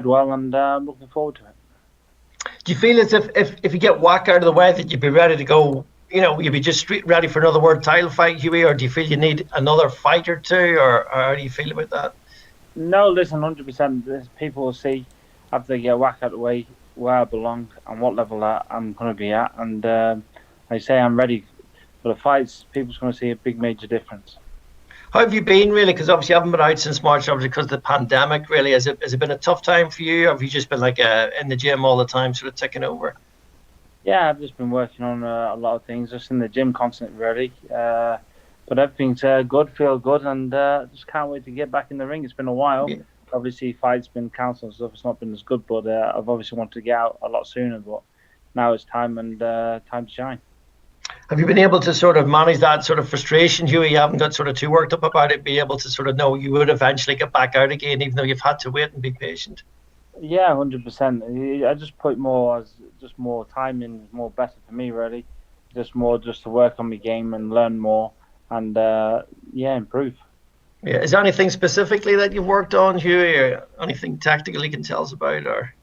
well, and I'm looking forward to it. Do you feel as if you get Wach out of the way that you'd be ready to go? You'd be just ready for another world title fight, Hughie, or do you feel you need another fight or two, or how do you feel about that? No, listen, 100%. People will see after they get Wach out of the way where I belong and what level I'm going to be at. And I say I'm ready for the fights. People's going to see a big major difference. How have you been, really? Because obviously you haven't been out since March, obviously because of the pandemic. Really, has it been a tough time for you? Or have you just been like in the gym all the time, sort of ticking over? Yeah, I've just been working on a lot of things, just in the gym constantly, really. But everything's good, feel good, and just can't wait to get back in the ring. It's been a while. Yeah. Obviously, fights been cancelled and stuff. It's not been as good, but I've obviously wanted to get out a lot sooner. But now it's time and time to shine. Have you been able to sort of manage that sort of frustration, Hughie? You haven't got sort of too worked up about it, be able to sort of know you would eventually get back out again, even though you've had to wait and be patient? Yeah, 100%. I just put more as just more time in, more better for me, really. Just more just to work on my game and learn more, and improve. Yeah. Is there anything specifically that you've worked on, Hughie, or anything tactical you can tell us about? Or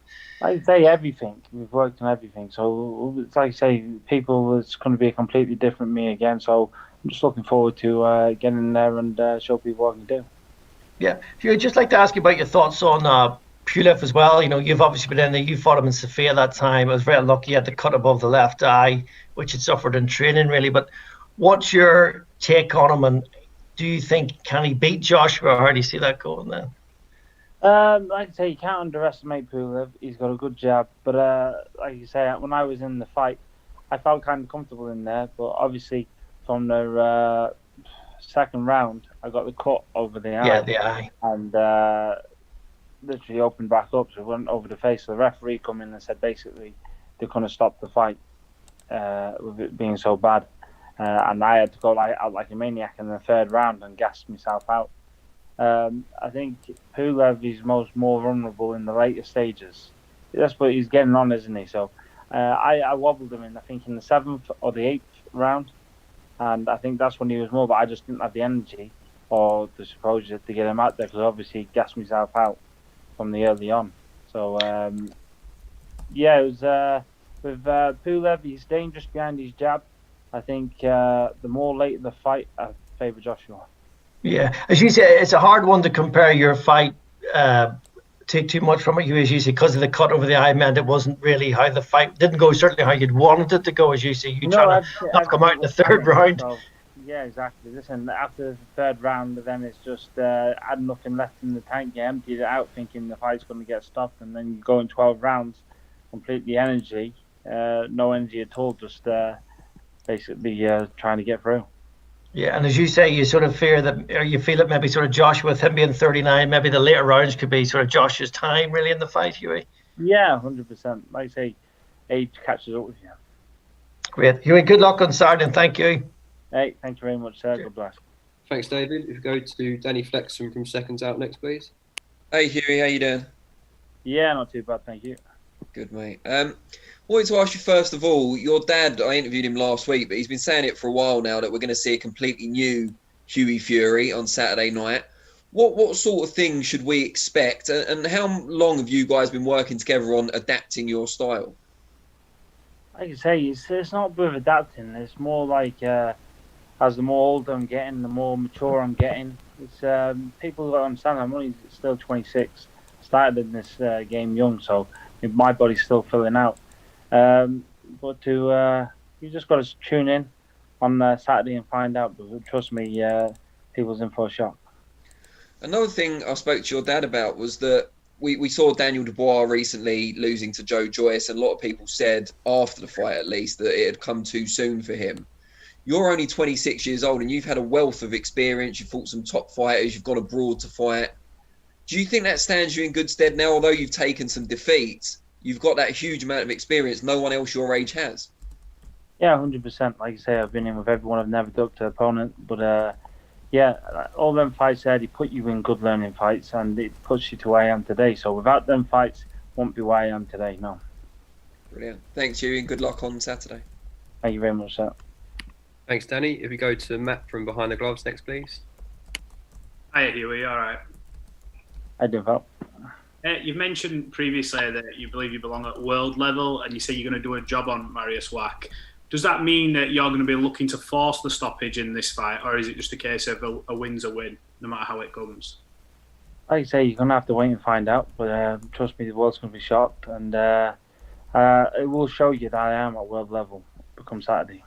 Like I say, everything. We've worked on everything. So it's like I say, people, it's going to be a completely different me again. So I'm just looking forward to getting in there and show people what I can do. yeah, Hughie, I'd just like to ask you about your thoughts on Pulev as well. You've obviously been in there. You fought him in Sofia that time. I was very lucky. You had the cut above the left eye, which had suffered in training, really. But what's your take on him? And do you think can he beat Joshua? Or how do you see that going then? Like I say, you can't underestimate Pulev. He's got a good jab. But like you say, when I was in the fight, I felt kind of comfortable in there. But obviously, from the second round, I got the cut over the eye. Yeah, the eye. And literally opened back up, so it went over the face. So the referee come in and said basically they're going to stop the fight with it being so bad. And I had to go out like a maniac in the third round and gas myself out. I think Pulev is more vulnerable in the later stages. That's what he's getting on, isn't he? So I wobbled him I think in the 7th or the 8th round, and I think that's when he was more. But I just didn't have the energy or the exposure to get him out there because obviously he gassed myself out from the early on. So it was with Pulev. He's dangerous behind his jab. I think the more later the fight, I favour Joshua. Yeah, as you say, it's a hard one to compare your fight. Take too much from it, as you say, because of the cut over the eye meant it wasn't really how the fight didn't go. Certainly how you'd wanted it to go, as you say. You trying to not come out in the third round. So, yeah, exactly. Listen, after the third round, then it's just had nothing left in the tank. You emptied it out, thinking the fight's going to get stopped, and then you go in 12 rounds, completely no energy at all, just basically trying to get through. Yeah, and as you say, you sort of fear that, or you feel that maybe sort of Joshua, with him being 39, maybe the later rounds could be sort of Joshua's time really in the fight, Hughie. Yeah, 100%. Like I say, age catches up with you. Great. Hughie, good luck on Saturday, and thank you. Hey, thank you very much, sir. God bless. Thanks, David. If you go to Danny Flexon from Seconds Out next, please. Hey, Hughie, how you doing? Yeah, not too bad, thank you. Good, mate. Wanted to ask you first of all, your dad, I interviewed him last week, but he's been saying it for a while now that we're going to see a completely new Hughie Fury on Saturday night. What sort of things should we expect, and how long have you guys been working together on adapting your style? Like I say, it's not with adapting. It's more like as the more older I'm getting, the more mature I'm getting. It's people don't understand. I'm only still 26. Started in this game young, so my body's still filling out. But you just got to tune in on Saturday and find out. But trust me, people's in for a shock. Another thing I spoke to your dad about was that we saw Daniel Dubois recently losing to Joe Joyce, and a lot of people said, after the fight at least, that it had come too soon for him. You're only 26 years old and you've had a wealth of experience. You've fought some top fighters. You've gone abroad to fight. Do you think that stands you in good stead now? Although you've taken some defeats, you've got that huge amount of experience no one else your age has. Yeah, 100%. Like I say, I've been in with everyone. I've never ducked an opponent. But all them fights there, they put you in good learning fights and it puts you to where I am today. So without them fights, won't be where I am today, no. Brilliant. Thanks, Hughie, and good luck on Saturday. Thank you very much, sir. Thanks, Danny. If we go to Matt from Behind the Gloves next, please. Hiya, Hughie. All right. I do, Val. You've mentioned previously that you believe you belong at world level, and you say you're going to do a job on Mariusz Wach. Does that mean that you're going to be looking to force the stoppage in this fight, or is it just a case of a win's a win, no matter how it comes? Like I say, you're going to have to wait and find out, but trust me, the world's going to be shocked, and it will show you that I am at world level come Saturday.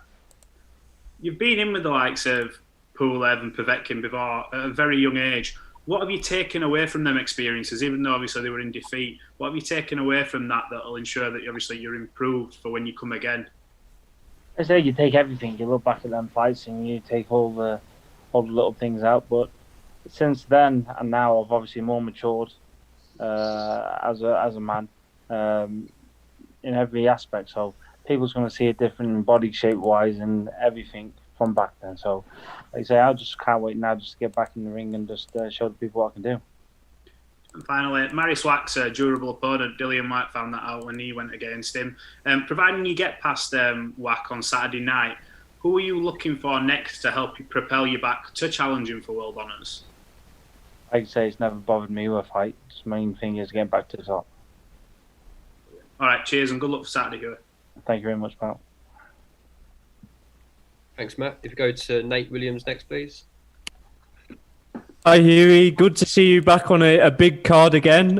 You've been in with the likes of Pulev and Povetkin before at a very young age. What have you taken away from them experiences, even though obviously they were in defeat? What have you taken away from that will ensure that obviously you're improved for when you come again? I say you take everything. You look back at them fights and you take all the little things out. But since then and now, I've obviously more matured as a man in every aspect. So people's going to see it different body shape wise and everything from back then. So, like I say, I just can't wait now just to get back in the ring and just show the people what I can do. And finally, Mariusz Wach's a durable opponent. Dillian Whyte found that out when he went against him. Providing you get past Wach on Saturday night, who are you looking for next to help you propel you back to challenging for world honours? Like I say, it's never bothered me with a fight. The main thing is getting back to the top. All right, cheers and good luck for Saturday, Hughie. Thank you very much, pal. Thanks, Matt. If you go to Nate Williams next, please. Hi, Hughie. Good to see you back on a big card again,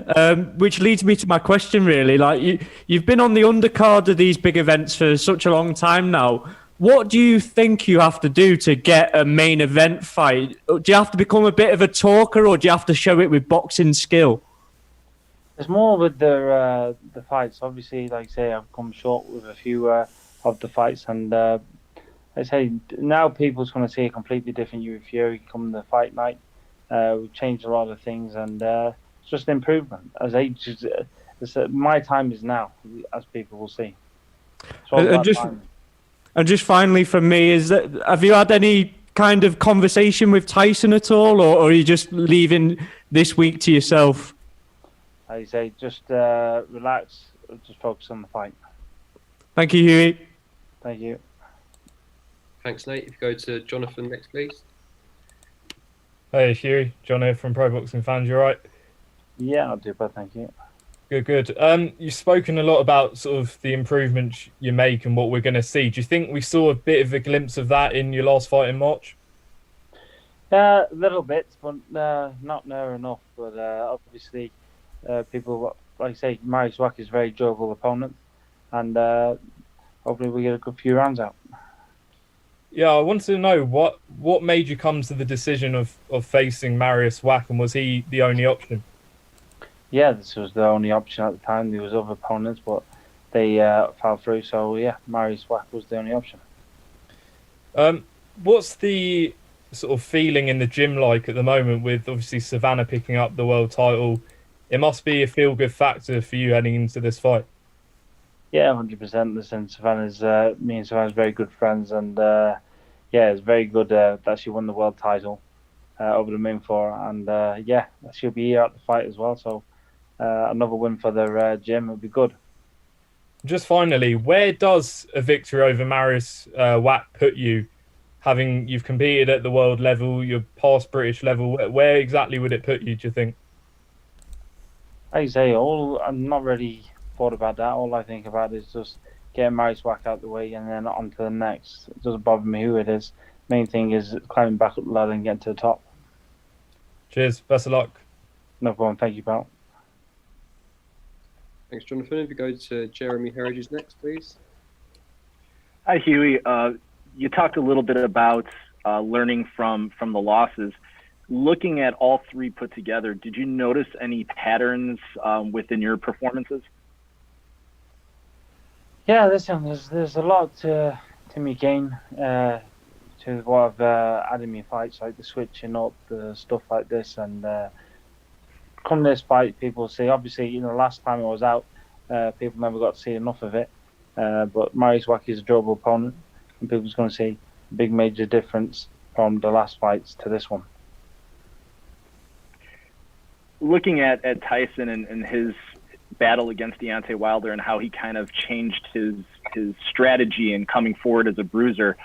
which leads me to my question, really. Like you've been on the undercard of these big events for such a long time now. What do you think you have to do to get a main event fight? Do you have to become a bit of a talker, or do you have to show it with boxing skill? It's more with the fights. Obviously, like I say, I've come short with a few of the fights, and I say now people's going to see a completely different Hughie Fury come the fight night. We've changed a lot of things, and it's just an improvement. As age, my time is now, as people will see. And just finally from me, have you had any kind of conversation with Tyson at all, or are you just leaving this week to yourself? I say just relax, just focus on the fight. Thank you, Hughie. Thank you. Thanks, Nate. If you go to Jonathan next, please. Hey, Hughie. John here from Pro Boxing Fans. You all right? Yeah, I'll do, but thank you. Good. You've spoken a lot about sort of the improvements you make and what we're going to see. Do you think we saw a bit of a glimpse of that in your last fight in March? A little bit, but not near enough. But obviously, people, like I say, Mariusz Wach is a very durable opponent, and hopefully we get a good few rounds out. Yeah, I wanted to know what made you come to the decision of facing Mariusz Wach, and was he the only option? Yeah, this was the only option at the time. There was other opponents, but they fell through. So yeah, Mariusz Wach was the only option. What's the sort of feeling in the gym like at the moment with obviously Savannah picking up the world title? It must be a feel-good factor for you heading into this fight. Yeah, 100%. Listen, me and Savannah's very good friends, and yeah, it's very good that she won the world title over the main four, and yeah, she'll be here at the fight as well. So another win for the gym would be good. Just finally, where does a victory over Mariusz Wach put you? Having you've competed at the world level, you're past British level, where exactly would it put you, do you think? Like I say, I'm not really thought about that. All I think about is just getting Mariusz Wach out the way and then on to the next. It doesn't bother me who it is. Main thing is climbing back up the ladder and getting to the top. Cheers. Best of luck. No problem. Thank you, pal. Thanks, Jonathan. If you go to Jeremy Heritage next, please. Hi, Hughie. You talked a little bit about learning from the losses. Looking at all three put together, did you notice any patterns within your performances? Yeah, listen, there's a lot to me gain to what I've added in my fights, like the switching up, the stuff like this, and come this fight, people see. Obviously, last time I was out, people never got to see enough of it. But Mariusz Wach is a durable opponent, and people's going to see a big major difference from the last fights to this one. Looking at Tyson and his battle against Deontay Wilder and how he kind of changed his strategy in coming forward as a bruiser,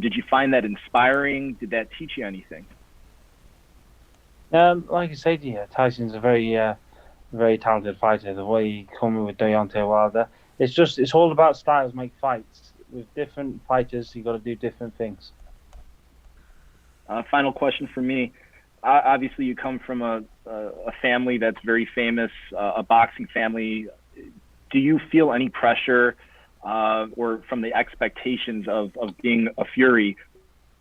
did you find that inspiring? Did that teach you anything? Like I said to you, Tyson's a very very talented fighter. The way he come with Deontay Wilder, it's all about styles make fights. With different fighters, you got to do different things. Final question for me. Obviously, you come from a family that's very famous, a boxing family. Do you feel any pressure or from the expectations of being a Fury,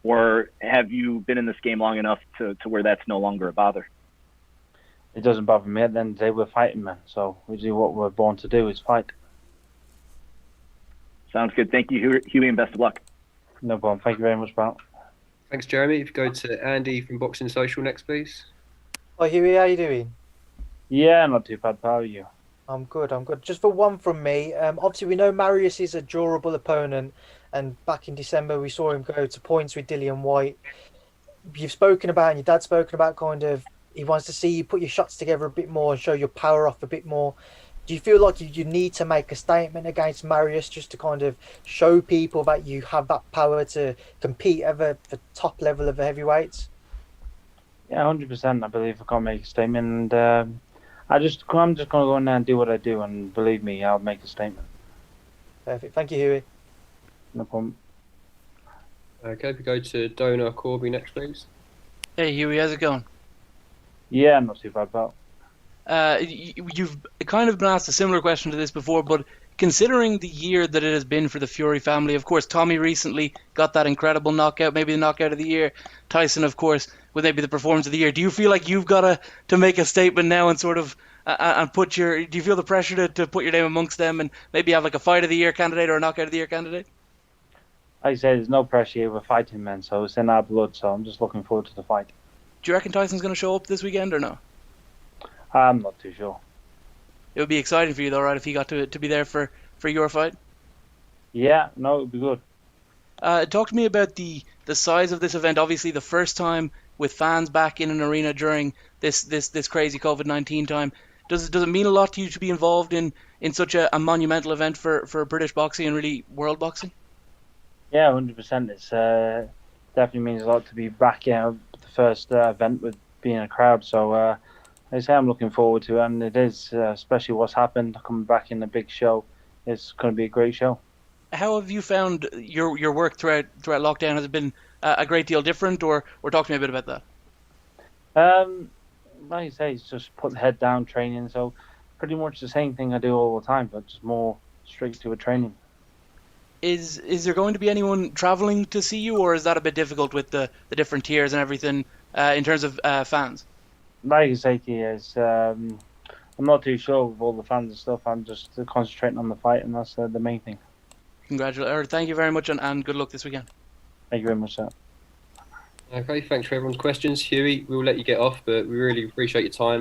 or have you been in this game long enough to where that's no longer a bother? It doesn't bother me. At the end of the day, we're fighting men, so we do what we're born to do, is fight. Sounds good. Thank you, Hughie, and best of luck. No problem. Thank you very much, pal. Thanks, Jeremy. If you go to Andy from Boxing Social next, please. Hi Hughie, how you doing? Yeah, not too bad, pal. How are you? I'm good. Just for one from me, obviously we know Mariusz is a durable opponent, and back in December we saw him go to points with Dillian White. You've spoken about, and your dad's spoken about, kind of he wants to see you put your shots together a bit more and show your power off a bit more. Do you feel like you need to make a statement against Mariusz just to kind of show people that you have that power to compete at the top level of the heavyweights? Yeah, 100%. I believe I can make a statement, and I'm just going to go in there and do what I do, and believe me, I'll make a statement. Perfect. Thank you, Hughie. No problem. Okay, if you go to Dona Corby next, please. Hey Hughie, how's it going? Yeah, not too bad, pal. You've kind of been asked a similar question to this before, but considering the year that it has been for the Fury family, of course, Tommy recently got that incredible knockout, maybe the knockout of the year. Tyson, of course, with maybe the performance of the year. Do you feel like you've got to make a statement now and sort of and put your? Do you feel the pressure to put your name amongst them and maybe have like a fight of the year candidate or a knockout of the year candidate? Like I said, there's no pressure here. We're fighting men, so it's in our blood. So I'm just looking forward to the fight. Do you reckon Tyson's going to show up this weekend or no? I'm not too sure. It would be exciting for you though, right, if he got to be there for your fight? Yeah, no, it would be good. Talk to me about the size of this event. Obviously, the first time with fans back in an arena during this crazy COVID-19 time. Does it mean a lot to you to be involved in such a monumental event for British boxing and really world boxing? Yeah, 100%. It's definitely means a lot to be back the first event with being a crowd. So I say I'm looking forward to it, and it is, especially what's happened, coming back in a big show. It's going to be a great show. How have you found your work throughout lockdown? Has it been a great deal different, or talk to me a bit about that? Like you say, it's just put the head down, training. So pretty much the same thing I do all the time, but just more straight to a training. Is there going to be anyone traveling to see you, or is that a bit difficult with the different tiers and everything in terms of fans? Like I say to you, I'm not too sure with all the fans and stuff. I'm just concentrating on the fight, and that's the main thing. Thank you very much, and good luck this weekend. Thank you very much, sir. Okay, thanks for everyone's questions. Hughie, we'll let you get off, but we really appreciate your time